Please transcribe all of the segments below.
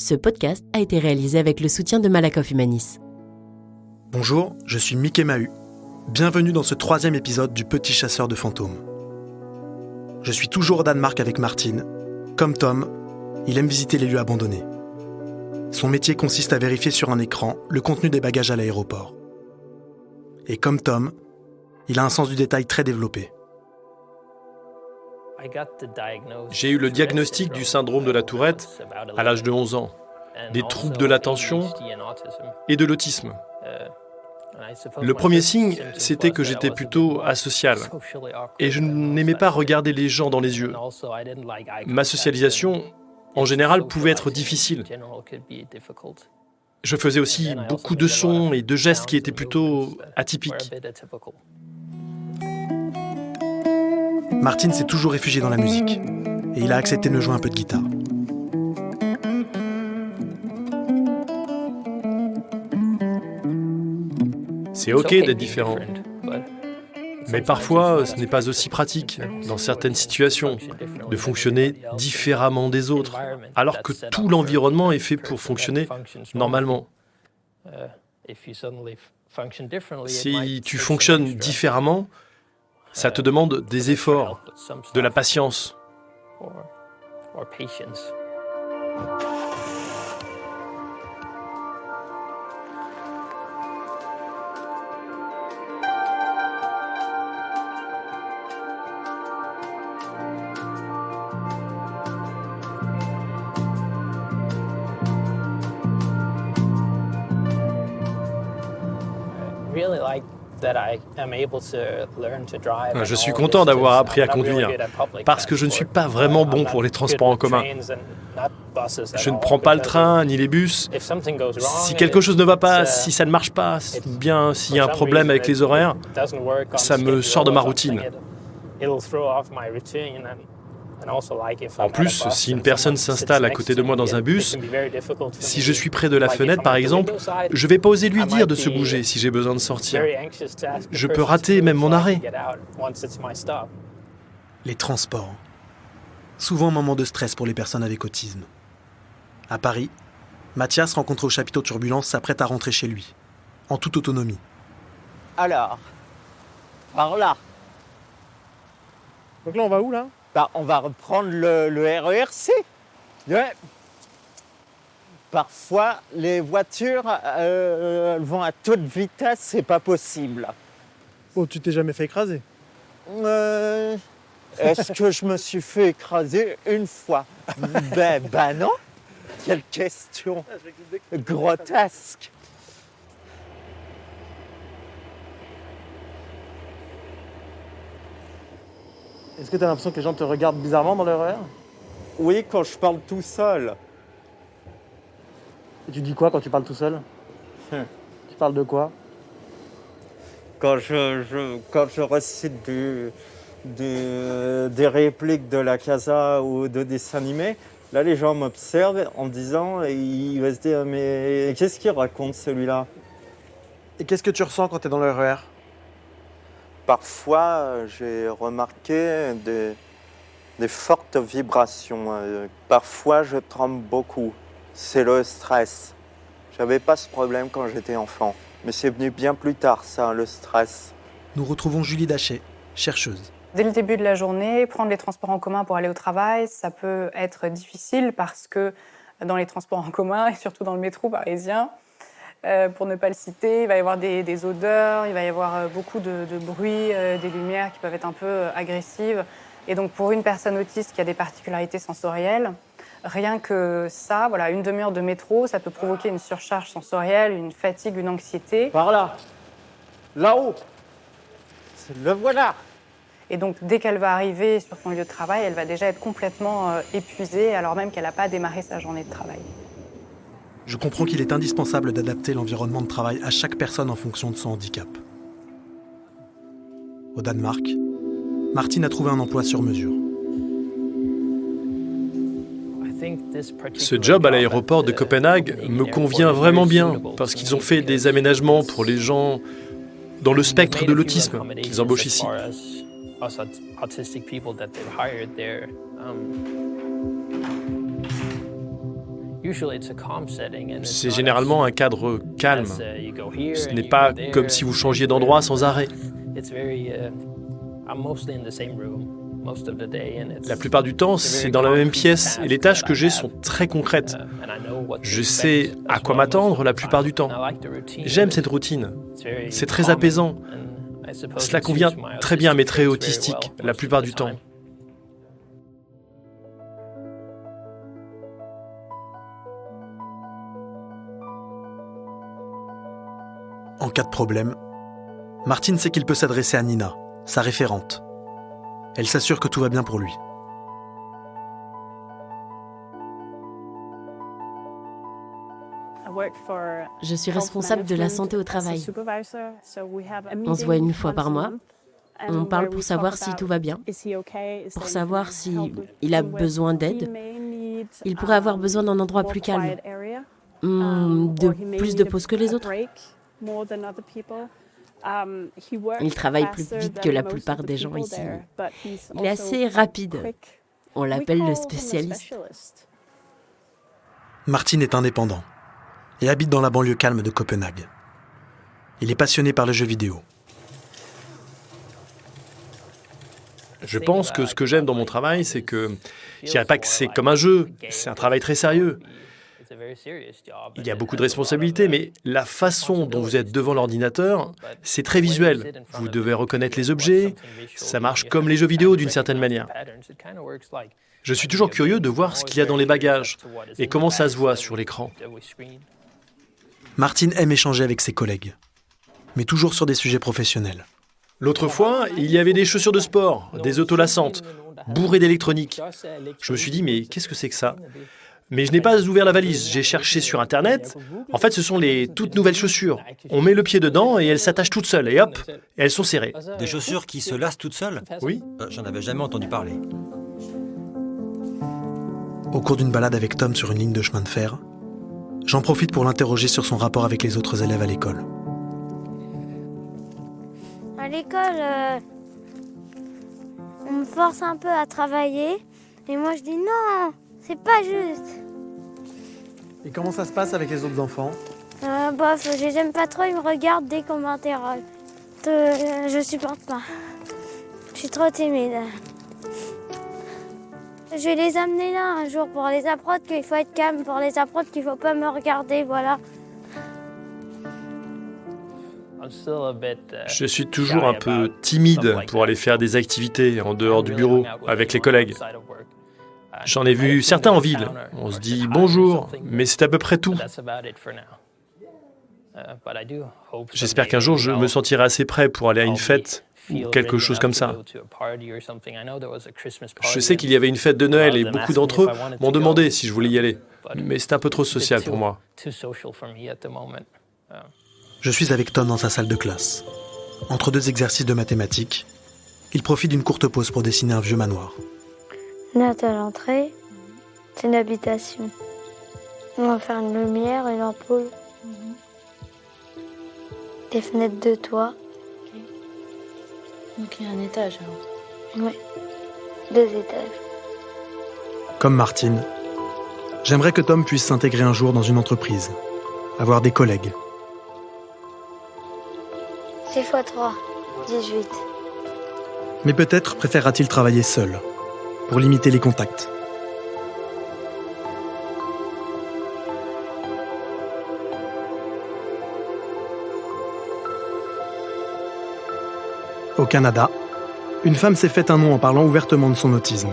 Ce podcast a été réalisé avec le soutien de Malakoff Humanis. Bonjour, je suis Mickey Mahut. Bienvenue dans ce 3e épisode du Petit chasseur de fantômes. Je suis toujours au Danemark avec Martin. Comme Tom, il aime visiter les lieux abandonnés. Son métier consiste à vérifier sur un écran le contenu des bagages à l'aéroport. Et comme Tom, il a un sens du détail très développé. J'ai eu le diagnostic du syndrome de la Tourette à l'âge de 11 ans, des troubles de l'attention et de l'autisme. Le premier signe, c'était que j'étais plutôt asocial et je n'aimais pas regarder les gens dans les yeux. Ma socialisation, en général, pouvait être difficile. Je faisais aussi beaucoup de sons et de gestes qui étaient plutôt atypiques. Martin s'est toujours réfugié dans la musique et il a accepté de me jouer un peu de guitare. C'est ok d'être différent. Mais parfois, ce n'est pas aussi pratique, dans certaines situations, de fonctionner différemment des autres, alors que tout l'environnement est fait pour fonctionner normalement. Si tu fonctionnes différemment, ça te demande des efforts, de la patience. Je suis content d'avoir appris à conduire, parce que je ne suis pas vraiment bon pour les transports en commun. Je ne prends pas le train ni les bus. Si quelque chose ne va pas, si ça ne marche pas, bien s'il y a un problème avec les horaires, ça me sort de ma routine. En plus, si une personne s'installe à côté de moi dans un bus, si je suis près de la fenêtre par exemple, je ne vais pas oser lui dire de se bouger si j'ai besoin de sortir. Je peux rater même mon arrêt. Les transports. Souvent un moment de stress pour les personnes avec autisme. À Paris, Mathias, rencontré au chapiteau Turbulence, s'apprête à rentrer chez lui, en toute autonomie. Alors, par là. Donc là, on va où, là ? On va reprendre le RERC. Ouais. Parfois, les voitures elles vont à toute vitesse, c'est pas possible. Oh, tu t'es jamais fait écraser ? Est-ce que je me suis fait écraser une fois ? Ben non. Quelle question grotesque. Est-ce que tu as l'impression que les gens te regardent bizarrement dans le RER ? Oui, quand je parle tout seul. Et tu dis quoi quand tu parles tout seul ? Tu parles de quoi ? Quand je récite des répliques de la Casa ou de dessins animés, là les gens m'observent en me disant, ils vont se dire mais qu'est-ce qu'il raconte celui-là ? Et qu'est-ce que tu ressens quand tu es dans le RER ? Parfois, j'ai remarqué des fortes vibrations. Parfois, je tremble beaucoup. C'est le stress. J'avais pas ce problème quand j'étais enfant. Mais c'est venu bien plus tard, ça, le stress. Nous retrouvons Julie Dachet, chercheuse. Dès le début de la journée, prendre les transports en commun pour aller au travail, ça peut être difficile parce que dans les transports en commun, et surtout dans le métro parisien, pour ne pas le citer, il va y avoir des odeurs, il va y avoir beaucoup de bruit, des lumières qui peuvent être un peu agressives. Et donc pour une personne autiste qui a des particularités sensorielles, rien que ça, voilà, une demi-heure de métro, ça peut provoquer une surcharge sensorielle, une fatigue, une anxiété. Par là, là-haut, le voilà. Et donc dès qu'elle va arriver sur son lieu de travail, elle va déjà être complètement épuisée, alors même qu'elle n'a pas démarré sa journée de travail. Je comprends qu'il est indispensable d'adapter l'environnement de travail à chaque personne en fonction de son handicap. Au Danemark, Martin a trouvé un emploi sur mesure. Ce job à l'aéroport de Copenhague me convient vraiment bien, parce qu'ils ont fait des aménagements pour les gens dans le spectre de l'autisme qu'ils embauchent ici. C'est généralement un cadre calme. Ce n'est pas comme si vous changiez d'endroit sans arrêt. La plupart du temps, c'est dans la même pièce et les tâches que j'ai sont très concrètes. Je sais à quoi m'attendre la plupart du temps. J'aime cette routine. C'est très apaisant. Cela convient très bien à mes traits autistiques la plupart du temps. En cas de problème, Martin sait qu'il peut s'adresser à Nina, sa référente. Elle s'assure que tout va bien pour lui. Je suis responsable de la santé au travail. On se voit une fois par mois. On parle pour savoir si tout va bien, pour savoir s'il a besoin d'aide. Il pourrait avoir besoin d'un endroit plus calme, de plus de pauses que les autres. Il travaille plus vite que la plupart des gens ici. Il est assez rapide. On l'appelle le spécialiste. Martin est indépendant et habite dans la banlieue calme de Copenhague. Il est passionné par les jeux vidéo. Je pense que ce que j'aime dans mon travail, c'est que je dirais pas que c'est comme un jeu, c'est un travail très sérieux. Il y a beaucoup de responsabilités, mais la façon dont vous êtes devant l'ordinateur, c'est très visuel. Vous devez reconnaître les objets, ça marche comme les jeux vidéo d'une certaine manière. Je suis toujours curieux de voir ce qu'il y a dans les bagages et comment ça se voit sur l'écran. Martin aime échanger avec ses collègues, mais toujours sur des sujets professionnels. L'autre fois, il y avait des chaussures de sport, des autolassantes, bourrées d'électronique. Je me suis dit, mais qu'est-ce que c'est que ça ? Mais je n'ai pas ouvert la valise, j'ai cherché sur Internet. En fait, ce sont les toutes nouvelles chaussures. On met le pied dedans et elles s'attachent toutes seules, et hop, elles sont serrées. Des chaussures qui se lassent toutes seules ? Oui. J'en avais jamais entendu parler. Au cours d'une balade avec Tom sur une ligne de chemin de fer, j'en profite pour l'interroger sur son rapport avec les autres élèves à l'école. À l'école, on me force un peu à travailler et moi je dis non, c'est pas juste. Et comment ça se passe avec les autres enfants ? Bof, je les aime pas trop, ils me regardent dès qu'on m'interroge. Je supporte pas. Je suis trop timide. Je vais les amener là un jour pour les apprendre qu'il faut être calme, pour les apprendre qu'il faut pas me regarder, voilà. Je suis toujours un peu timide pour aller faire des activités en dehors du bureau avec les collègues. J'en ai vu certains en ville. On se dit bonjour, mais c'est à peu près tout. J'espère qu'un jour je me sentirai assez prêt pour aller à une fête ou quelque chose comme ça. Je sais qu'il y avait une fête de Noël et beaucoup d'entre eux m'ont demandé si je voulais y aller. Mais c'est un peu trop social pour moi. Je suis avec Tom dans sa salle de classe. Entre deux exercices de mathématiques, il profite d'une courte pause pour dessiner un vieux manoir. Note à l'entrée, c'est une habitation. On va faire une lumière, une ampoule. Des fenêtres de toit. Donc il y a un étage alors. Oui, 2 étages. Comme Martine, j'aimerais que Tom puisse s'intégrer un jour dans une entreprise, avoir des collègues. 6 x 3, 18. Mais peut-être préférera-t-il travailler seul, pour limiter les contacts. Au Canada, une femme s'est fait un nom en parlant ouvertement de son autisme.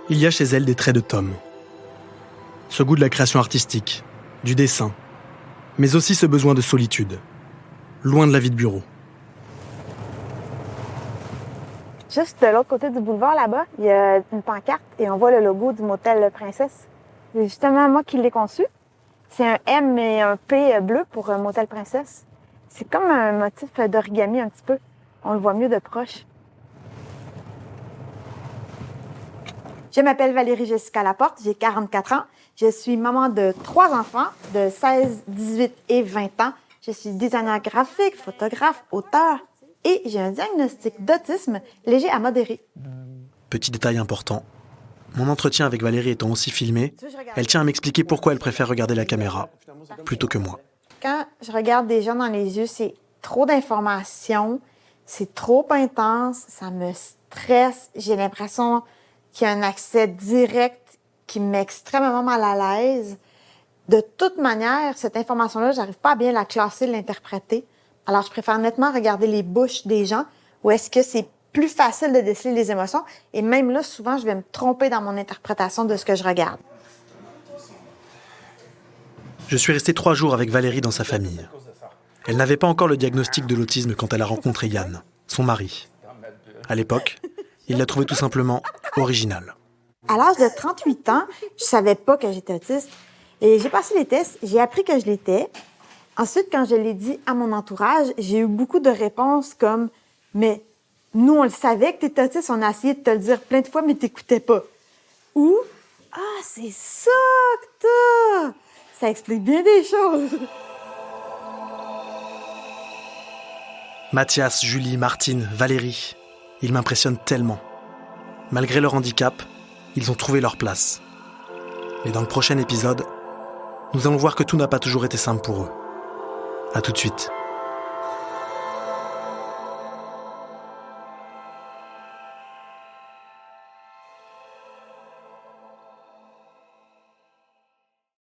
Il y a chez elle des traits de Tom. Ce goût de la création artistique, du dessin, mais aussi ce besoin de solitude, loin de la vie de bureau. Juste de l'autre côté du boulevard, là-bas, il y a une pancarte et on voit le logo du motel Princesse. C'est justement moi qui l'ai conçu. C'est un M et un P bleu pour motel Princesse. C'est comme un motif d'origami un petit peu. On le voit mieux de proche. Je m'appelle Valérie Jessica Laporte, j'ai 44 ans. Je suis maman de 3 enfants de 16, 18 et 20 ans. Je suis designer graphique, photographe, auteur et j'ai un diagnostic d'autisme léger à modéré. Petit détail important, mon entretien avec Valérie étant aussi filmé, elle tient à m'expliquer pourquoi elle préfère regarder la caméra plutôt que moi. Quand je regarde des gens dans les yeux, c'est trop d'informations, c'est trop intense, ça me stresse, j'ai l'impression qu'il y a un accès direct qui me met extrêmement mal à l'aise. De toute manière, cette information-là, j'arrive pas à bien la classer, l'interpréter. Alors, je préfère nettement regarder les bouches des gens où est-ce que c'est plus facile de déceler les émotions. Et même là, souvent, je vais me tromper dans mon interprétation de ce que je regarde. Je suis resté 3 jours avec Valérie dans sa famille. Elle n'avait pas encore le diagnostic de l'autisme quand elle a rencontré Yann, son mari. À l'époque, il l'a trouvé tout simplement original. À l'âge de 38 ans, je savais pas que j'étais autiste. Et j'ai passé les tests, j'ai appris que je l'étais. Ensuite, quand je l'ai dit à mon entourage, j'ai eu beaucoup de réponses comme « Mais nous, on le savait que tu étais autiste, on a essayé de te le dire plein de fois, mais tu n'écoutais pas. » Ou « Ah, c'est ça que t'as! Ça explique bien des choses. » Mathias, Julie, Martine, Valérie, ils m'impressionnent tellement. Malgré leur handicap, ils ont trouvé leur place. Et dans le prochain épisode, nous allons voir que tout n'a pas toujours été simple pour eux. À tout de suite.